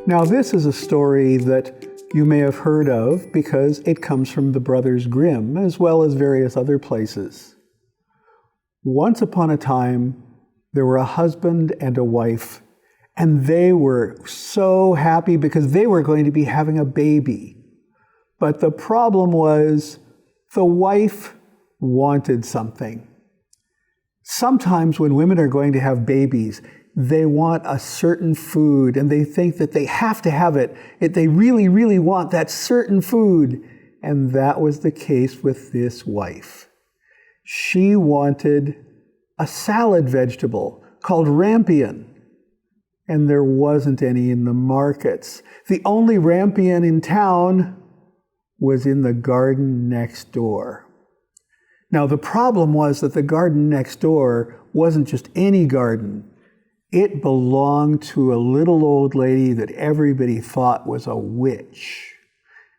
Now, this is a story that you may have heard of because it comes from the Brothers Grimm, as well as various other places. Once upon a time, there were a husband and a wife, and they were so happy because they were going to be having a baby. But the problem was the wife wanted something. Sometimes when women are going to have babies, they want a certain food and they think that they have to have it. They really, really want that certain food. And that was the case with this wife. She wanted a salad vegetable called rampion. And there wasn't any in the markets. The only rampion in town was in the garden next door. Now, the problem was that the garden next door wasn't just any garden. It belonged to a little old lady that everybody thought was a witch.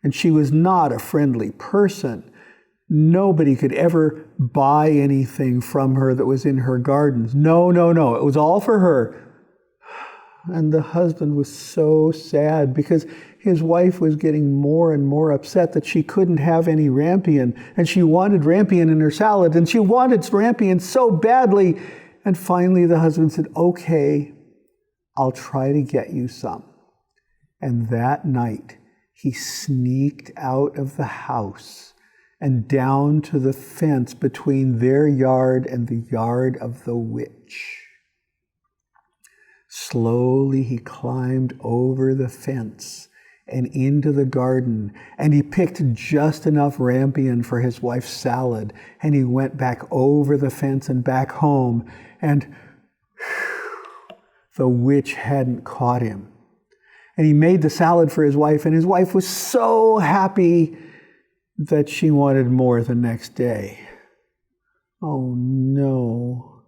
And she was not a friendly person. Nobody could ever buy anything from her that was in her gardens. No. It was all for her. And the husband was so sad because his wife was getting more and more upset that she couldn't have any rampion. And she wanted rampion in her salad. And she wanted rampion so badly. And finally the husband said, "Okay, I'll try to get you some." And that night he sneaked out of the house and down to the fence between their yard and the yard of the witch. Slowly he climbed over the fence and into the garden, and he picked just enough rampion for his wife's salad, and he went back over the fence and back home, and the witch hadn't caught him. And he made the salad for his wife, and his wife was so happy that she wanted more the next day. Oh no.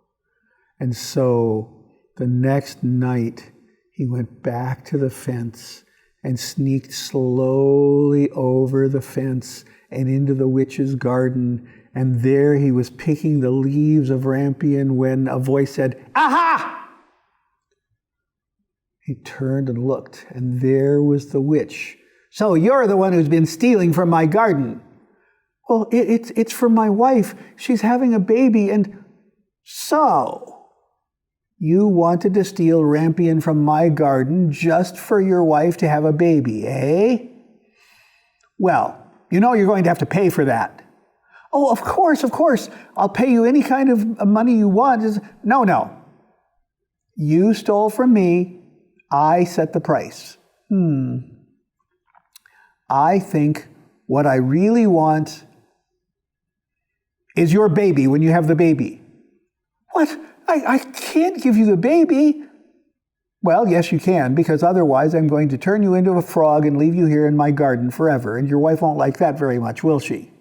And so the next night he went back to the fence and sneaked slowly over the fence and into the witch's garden. And there he was picking the leaves of rampion when a voice said, "Aha!" He turned and looked, and there was the witch. "So you're the one who's been stealing from my garden." "Well, it's for my wife. She's having a baby, and so you wanted to steal rampion from my garden just for your wife to have a baby, eh? Well, you know you're going to have to pay for that." "Oh, of course. I'll pay you any kind of money you want." No. You stole from me. I set the price. I think what I really want is your baby when you have the baby. "What? I can't give you the baby." "Well, yes, you can, because otherwise I'm going to turn you into a frog and leave you here in my garden forever, and your wife won't like that very much, will she?"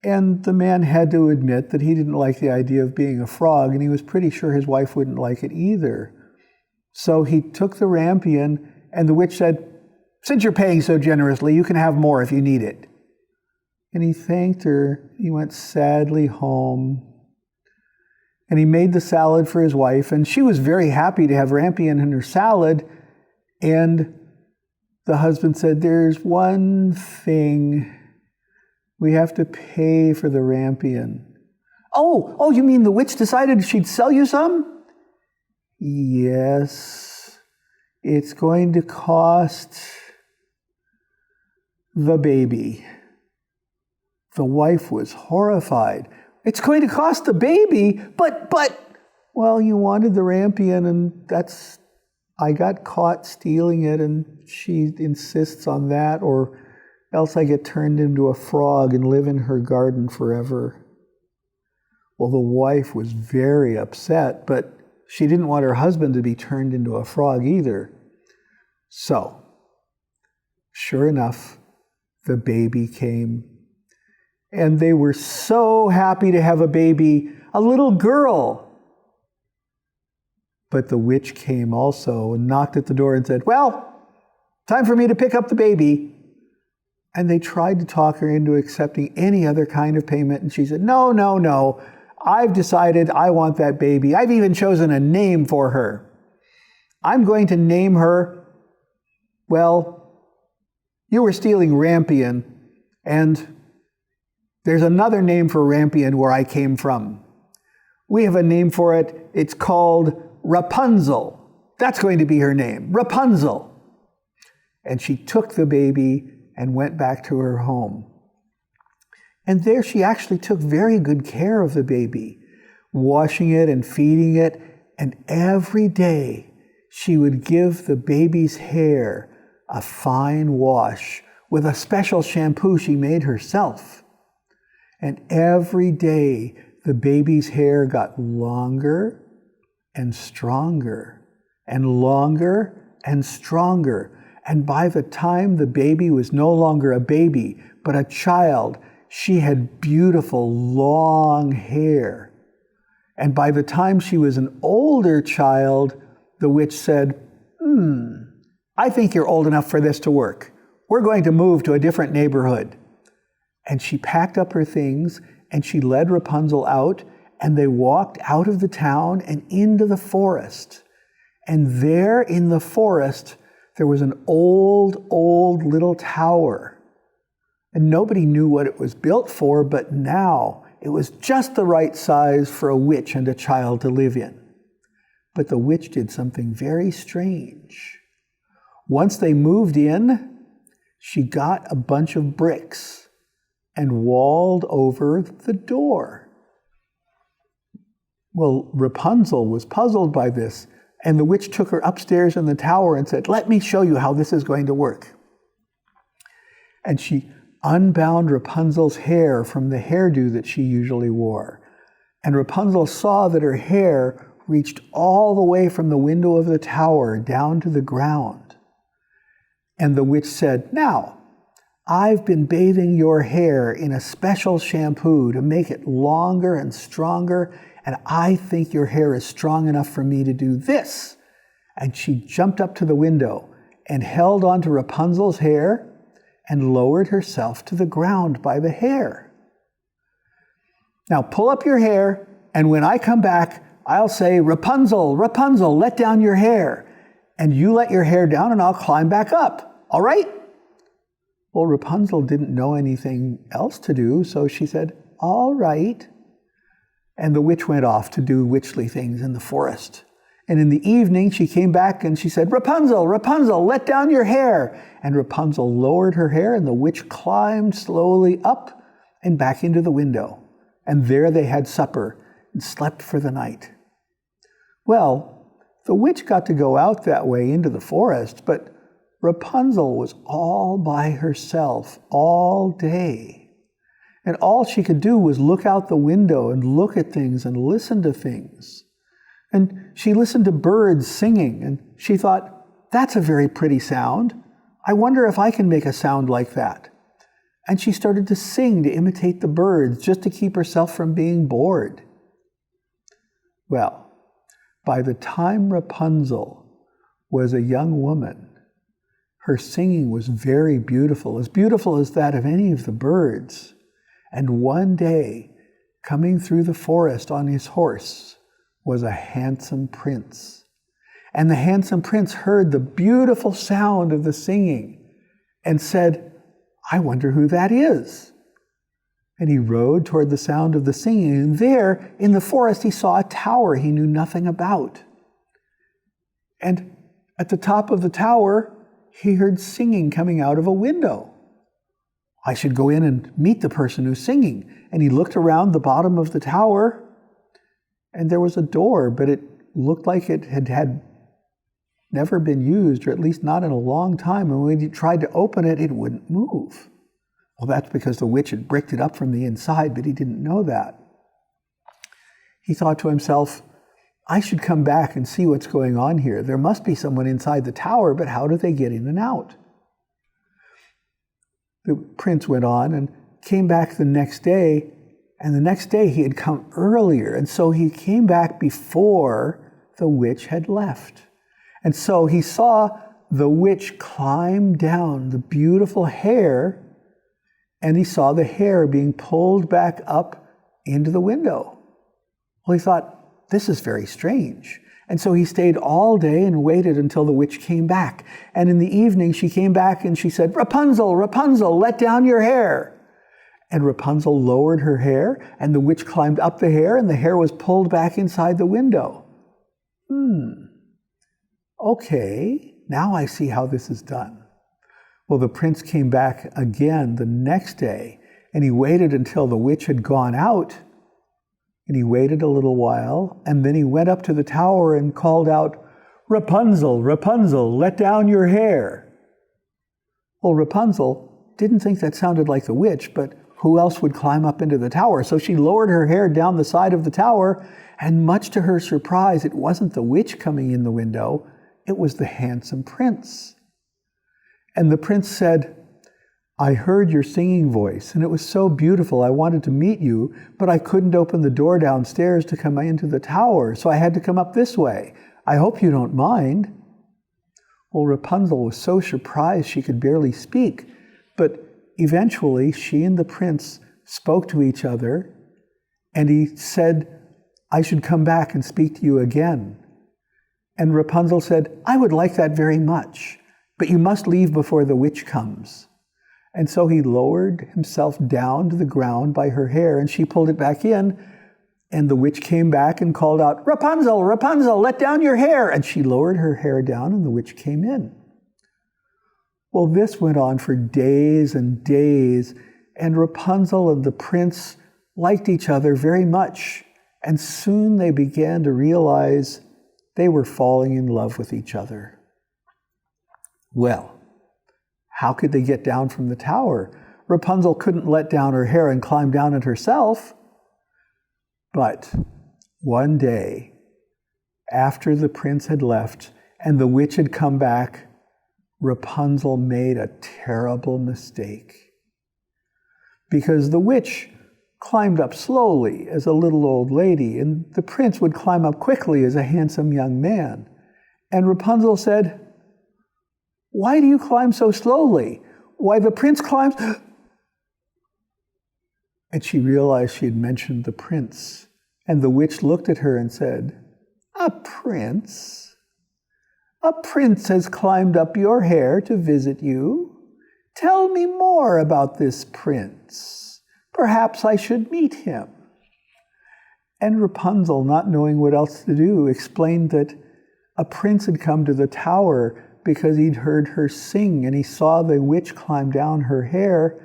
And the man had to admit that he didn't like the idea of being a frog, and he was pretty sure his wife wouldn't like it either. So he took the rampion, and the witch said, "Since you're paying so generously, you can have more if you need it." And he thanked her. He went sadly home. And he made the salad for his wife, and she was very happy to have rampion in her salad. And the husband said, "There's one thing. We have to pay for the rampion." Oh, you mean the witch decided she'd sell you some?" "Yes. It's going to cost the baby." The wife was horrified. "It's going to cost the baby? But, well, you wanted the rampion, and I got caught stealing it, and she insists on that, or else I get turned into a frog and live in her garden forever." Well, the wife was very upset, but she didn't want her husband to be turned into a frog either. So, sure enough, the baby came. And they were so happy to have a baby, a little girl. But the witch came also and knocked at the door and said, "Well, time for me to pick up the baby." And they tried to talk her into accepting any other kind of payment. And she said, No. I've decided I want that baby. I've even chosen a name for her. I'm going to name her Well, you were stealing rampion, and there's another name for rampion where I came from. We have a name for it. It's called Rapunzel. That's going to be her name, Rapunzel. And she took the baby and went back to her home. And there she actually took very good care of the baby, washing it and feeding it. And every day she would give the baby's hair a fine wash with a special shampoo she made herself. And every day the baby's hair got longer and stronger and longer and stronger. And by the time the baby was no longer a baby, but a child, she had beautiful long hair. And by the time she was an older child, the witch said, I think you're old enough for this to work. We're going to move to a different neighborhood. And she packed up her things and she led Rapunzel out, and they walked out of the town and into the forest. And there in the forest, there was an old little tower. And nobody knew what it was built for, but now it was just the right size for a witch and a child to live in. But the witch did something very strange. Once they moved in, she got a bunch of bricks and walled over the door. Well, Rapunzel was puzzled by this, and the witch took her upstairs in the tower and said, let me show you how this is going to work. And she unbound Rapunzel's hair from the hairdo that she usually wore. And Rapunzel saw that her hair reached all the way from the window of the tower down to the ground. And the witch said, now, I've been bathing your hair in a special shampoo to make it longer and stronger, and I think your hair is strong enough for me to do this. And she jumped up to the window and held onto Rapunzel's hair and lowered herself to the ground by the hair. Now pull up your hair, and when I come back, I'll say, Rapunzel, Rapunzel, let down your hair. And you let your hair down and I'll climb back up. All right? Well, Rapunzel didn't know anything else to do, so she said, all right. And the witch went off to do witchly things in the forest. And in the evening, she came back and she said, Rapunzel, Rapunzel, let down your hair. And Rapunzel lowered her hair, and the witch climbed slowly up and back into the window. And there they had supper and slept for the night. Well, the witch got to go out that way into the forest, but Rapunzel was all by herself all day. And all she could do was look out the window and look at things and listen to things. And she listened to birds singing, and she thought, that's a very pretty sound. I wonder if I can make a sound like that. And she started to sing to imitate the birds, just to keep herself from being bored. Well, by the time Rapunzel was a young woman, her singing was very beautiful as that of any of the birds. And one day, coming through the forest on his horse, was a handsome prince. And the handsome prince heard the beautiful sound of the singing and said, I wonder who that is. And he rode toward the sound of the singing, and there in the forest he saw a tower he knew nothing about. And at the top of the tower, he heard singing coming out of a window. I should go in and meet the person who's singing. And he looked around the bottom of the tower, and there was a door, but it looked like it had never been used, or at least not in a long time. And when he tried to open it, it wouldn't move. Well, that's because the witch had bricked it up from the inside, but he didn't know that. He thought to himself, I should come back and see what's going on here. There must be someone inside the tower, but how do they get in and out? The prince went on and came back the next day, and the next day he had come earlier, and so he came back before the witch had left. And so he saw the witch climb down the beautiful hair, and he saw the hair being pulled back up into the window. Well, he thought, this is very strange. And so he stayed all day and waited until the witch came back. And in the evening, she came back and she said, "Rapunzel, Rapunzel, let down your hair." And Rapunzel lowered her hair, and the witch climbed up the hair, and the hair was pulled back inside the window. Okay, now I see how this is done. Well, the prince came back again the next day, and he waited until the witch had gone out. And he waited a little while, and then he went up to the tower and called out, "Rapunzel, Rapunzel, let down your hair." Well, Rapunzel didn't think that sounded like the witch, but who else would climb up into the tower? So she lowered her hair down the side of the tower, and much to her surprise, it wasn't the witch coming in the window, it was the handsome prince. And the prince said, "I heard your singing voice, and it was so beautiful. I wanted to meet you, but I couldn't open the door downstairs to come into the tower, so I had to come up this way. I hope you don't mind." Well, Rapunzel was so surprised she could barely speak, but eventually she and the prince spoke to each other, and he said, "I should come back and speak to you again." And Rapunzel said, "I would like that very much, but you must leave before the witch comes." And so he lowered himself down to the ground by her hair, and she pulled it back in, and the witch came back and called out, "Rapunzel, Rapunzel, let down your hair." And she lowered her hair down, and the witch came in. Well, this went on for days and days, and Rapunzel and the prince liked each other very much, and soon they began to realize they were falling in love with each other. Well, how could they get down from the tower? Rapunzel couldn't let down her hair and climb down it herself. But one day, after the prince had left and the witch had come back, Rapunzel made a terrible mistake. Because the witch climbed up slowly as a little old lady, and the prince would climb up quickly as a handsome young man. And Rapunzel said, "Why do you climb so slowly? Why, the prince climbs..." And she realized she had mentioned the prince. And the witch looked at her and said, "A prince? A prince has climbed up your hair to visit you. Tell me more about this prince. Perhaps I should meet him." And Rapunzel, not knowing what else to do, explained that a prince had come to the tower because he'd heard her sing, and he saw the witch climb down her hair,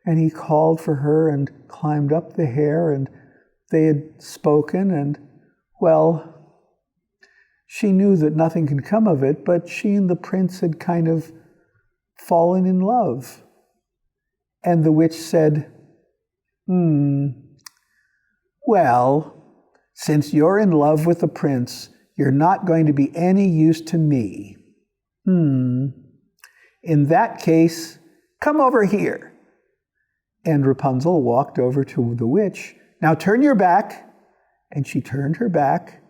and he called for her and climbed up the hair, and they had spoken, and, well, she knew that nothing could come of it, but she and the prince had kind of fallen in love. And the witch said, "Well, since you're in love with the prince, you're not going to be any use to me. In that case, come over here." And Rapunzel walked over to the witch. "Now turn your back." And she turned her back,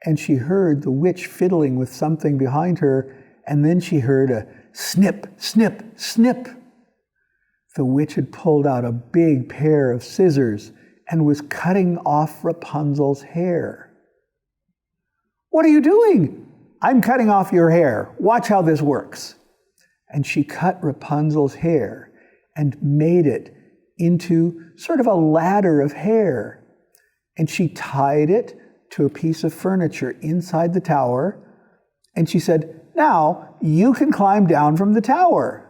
and she heard the witch fiddling with something behind her, and then she heard a snip, snip, snip. The witch had pulled out a big pair of scissors and was cutting off Rapunzel's hair. "What are you doing?" "I'm cutting off your hair. Watch how this works." And she cut Rapunzel's hair and made it into sort of a ladder of hair. And she tied it to a piece of furniture inside the tower. And she said, "Now you can climb down from the tower."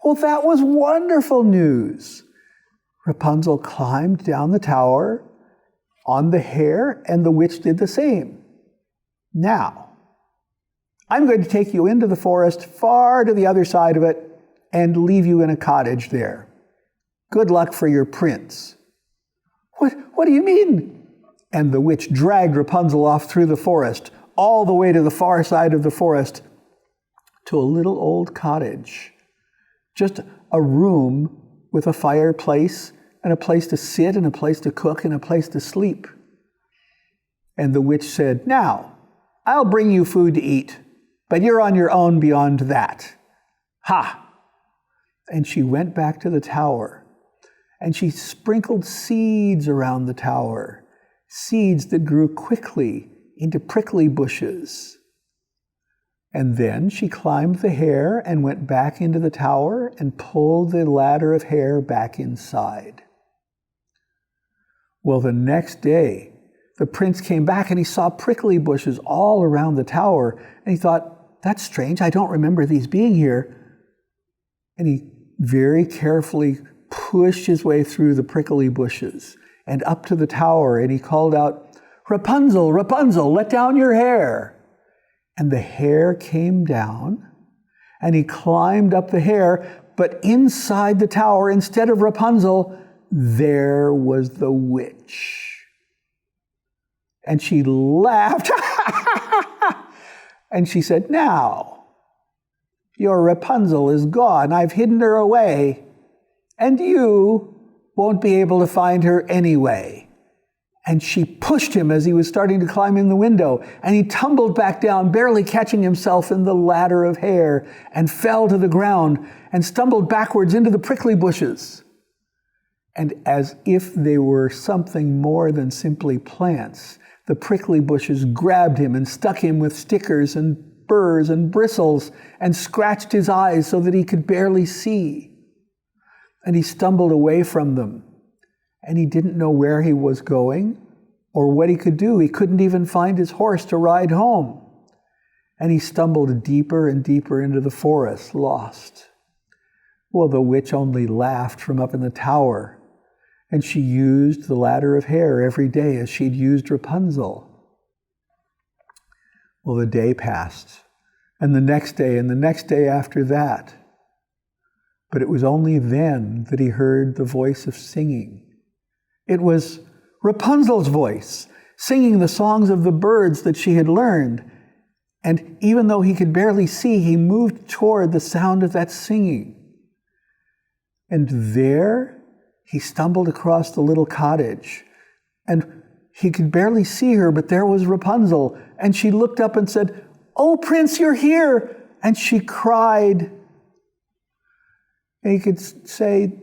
Well, that was wonderful news. Rapunzel climbed down the tower on the hair, and the witch did the same. "Now, I'm going to take you into the forest, far to the other side of it, and leave you in a cottage there. Good luck for your prince." What do you mean?" And the witch dragged Rapunzel off through the forest, all the way to the far side of the forest, to a little old cottage. Just a room with a fireplace, and a place to sit, and a place to cook, and a place to sleep. And the witch said, "Now, I'll bring you food to eat, but you're on your own beyond that." Ha! And she went back to the tower, and she sprinkled seeds around the tower, seeds that grew quickly into prickly bushes. And then she climbed the hair and went back into the tower and pulled the ladder of hair back inside. Well, the next day, the prince came back and he saw prickly bushes all around the tower. And he thought, that's strange, I don't remember these being here. And he very carefully pushed his way through the prickly bushes and up to the tower, and he called out, Rapunzel, Rapunzel, let down your hair. And the hair came down, and he climbed up the hair, but inside the tower, instead of Rapunzel, there was the witch. And she laughed, and she said, now, your Rapunzel is gone. I've hidden her away, and you won't be able to find her anyway. And she pushed him as he was starting to climb in the window, and he tumbled back down, barely catching himself in the ladder of hair, and fell to the ground and stumbled backwards into the prickly bushes. And as if they were something more than simply plants, the prickly bushes grabbed him and stuck him with stickers and burrs and bristles and scratched his eyes so that he could barely see. And he stumbled away from them. And he didn't know where he was going or what he could do. He couldn't even find his horse to ride home. And he stumbled deeper and deeper into the forest, lost. Well, the witch only laughed from up in the tower, and she used the ladder of hair every day as she'd used Rapunzel. Well, the day passed, and the next day, and the next day after that. But it was only then that he heard the voice of singing. It was Rapunzel's voice, singing the songs of the birds that she had learned. And even though he could barely see, he moved toward the sound of that singing. And there he stumbled across the little cottage. And he could barely see her, but there was Rapunzel. And she looked up and said, "Oh, Prince, you're here!" And she cried. And he could say,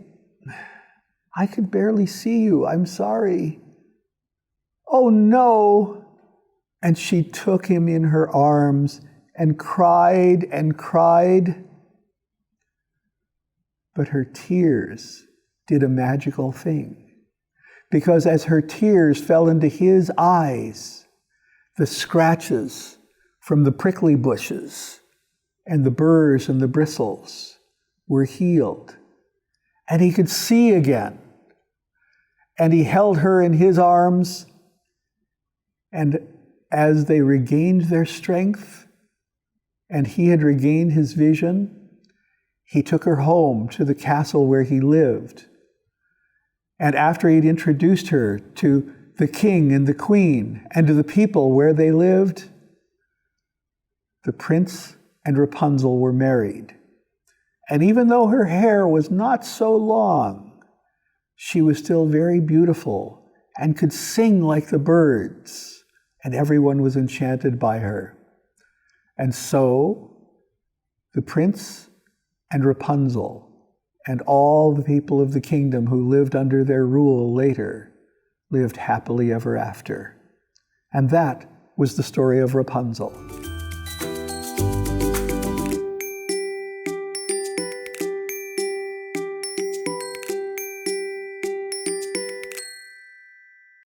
"I could barely see you. I'm sorry." "Oh, no." And she took him in her arms and cried and cried. But her tears did a magical thing, because as her tears fell into his eyes, the scratches from the prickly bushes and the burrs and the bristles were healed, and he could see again. And he held her in his arms, and as they regained their strength, and he had regained his vision, he took her home to the castle where he lived. And after he'd introduced her to the king and the queen and to the people where they lived, the prince and Rapunzel were married. And even though her hair was not so long, she was still very beautiful and could sing like the birds, and everyone was enchanted by her. And so the prince and Rapunzel and all the people of the kingdom who lived under their rule later lived happily ever after. And that was the story of Rapunzel.